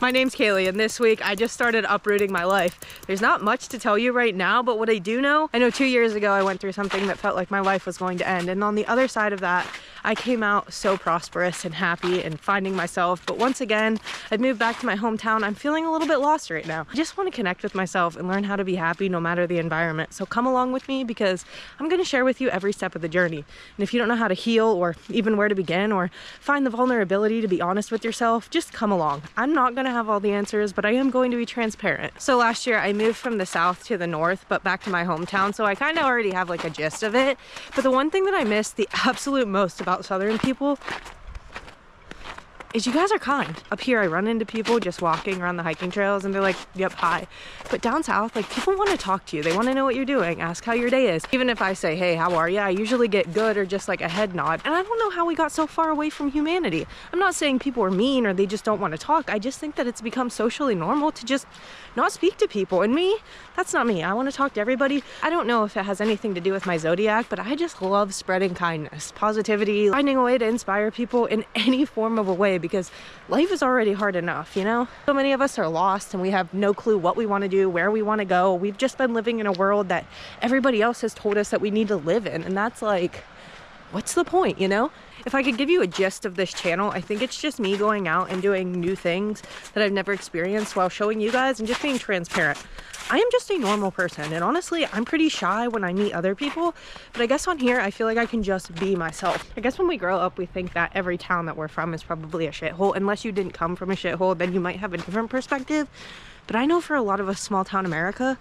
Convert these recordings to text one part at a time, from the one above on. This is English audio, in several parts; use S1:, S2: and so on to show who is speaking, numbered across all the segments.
S1: My name's Kaylee, and this week I just started uprooting my life. There's not much to tell you right now, but what I do know, I know 2 years ago I went through something that felt like my life was going to end, and on the other side of that, I came out so prosperous and happy and finding myself. But once again, I've moved back to my hometown. I'm feeling a little bit lost right now. I just want to connect with myself and learn how to be happy no matter the environment. So come along with me, because I'm going to share with you every step of the journey. And if you don't know how to heal, or even where to begin, or find the vulnerability to be honest with yourself, just come along. I'm not going to have all the answers, but I am going to be transparent. So last year I moved from the south to the north, but back to my hometown. So I kind of already have like a gist of it. But the one thing that I miss the absolute most about Southern people is you guys are kind. Up here I run into people just walking around the hiking trails and they're like, yep, hi. But down south, like, people want to talk to you. They want to know what you're doing, ask how your day is. Even if I say, hey, how are you? I usually get good or just like a head nod. And I don't know how we got so far away from humanity. I'm not saying people are mean or they just don't want to talk. I just think that it's become socially normal to just not speak to people. And me, that's not me. I want to talk to everybody. I don't know if it has anything to do with my zodiac, but I just love spreading kindness, positivity, finding a way to inspire people in any form of a way, because life is already hard enough, you know? So many of us are lost and we have no clue what we want to do, where we want to go. We've just been living in a world that everybody else has told us that we need to live in. And that's like, what's the point, you know? If I could give you a gist of this channel, I think it's just me going out and doing new things that I've never experienced while showing you guys and just being transparent. I am just a normal person, and honestly, I'm pretty shy when I meet other people, but I guess on here, I feel like I can just be myself. I guess when we grow up, we think that every town that we're from is probably a shithole. Unless you didn't come from a shithole, then you might have a different perspective. But I know for a lot of us small town America,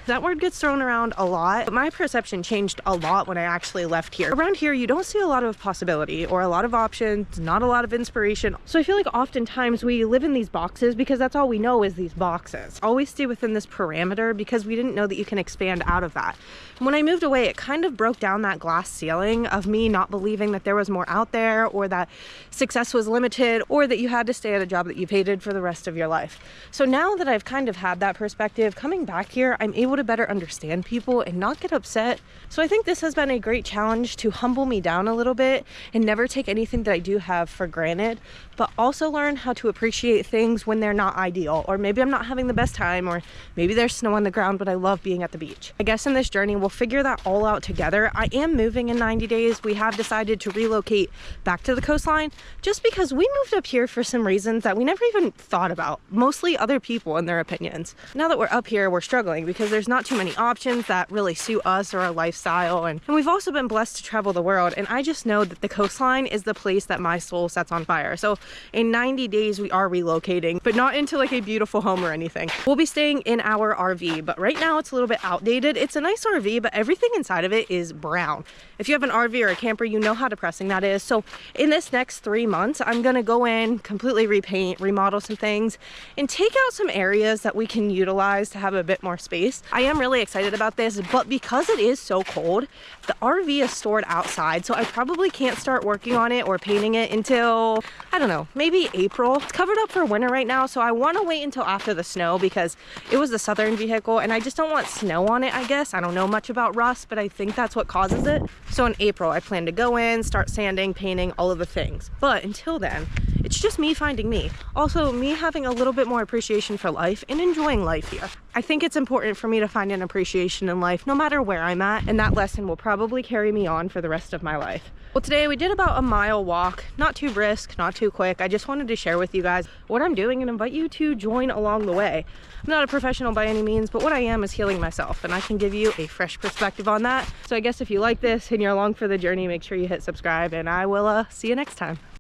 S1: that word gets thrown around a lot, but my perception changed a lot when I actually left here. Around here, you don't see a lot of possibility or a lot of options, not a lot of inspiration. So I feel like oftentimes we live in these boxes because that's all we know is these boxes. Always stay within this parameter because we didn't know that you can expand out of that. And when I moved away, it kind of broke down that glass ceiling of me not believing that there was more out there, or that success was limited, or that you had to stay at a job that you've hated for the rest of your life. So now that I've kind of had that perspective, coming back here, I'm able to better understand people and not get upset. So I think this has been a great challenge to humble me down a little bit and never take anything that I do have for granted, but also learn how to appreciate things when they're not ideal, or maybe I'm not having the best time, or maybe there's snow on the ground, but I love being at the beach. I guess in this journey, we'll figure that all out together. I am moving in 90 days. We have decided to relocate back to the coastline just because we moved up here for some reasons that we never even thought about, mostly other people and their opinions. Now that we're up here, we're struggling because there's not too many options that really suit us or our lifestyle, and we've also been blessed to travel the world, and I just know that the coastline is the place that my soul sets on fire. So in 90 days we are relocating, but not into like a beautiful home or anything. We'll be staying in our RV, but right now it's a little bit outdated. It's a nice RV, but everything inside of it is brown. If you have an RV or a camper, you know how depressing that is. So in this next 3 months, I'm gonna go in, completely repaint, remodel some things, and take out some areas that we can utilize to have a bit more space. I am really excited about this, but because it is so cold, the RV is stored outside, so I probably can't start working on it or painting it until, I don't know, maybe April. It's covered up for winter right now, so I want to wait until after the snow because it was a southern vehicle and I just don't want snow on it, I guess. I don't know much about rust, but I think that's what causes it. So in April, I plan to go in, start sanding, painting, all of the things. But until then, it's just me finding me. Also, me having a little bit more appreciation for life and enjoying life here. I think it's important for me to find an appreciation in life no matter where I'm at, and that lesson will probably carry me on for the rest of my life. Well, today we did about a mile walk, not too brisk, not too quick. I just wanted to share with you guys what I'm doing and invite you to join along the way. I'm not a professional by any means, but what I am is healing myself, and I can give you a fresh perspective on that. So I guess if you like this and you're along for the journey, make sure you hit subscribe, and I will see you next time.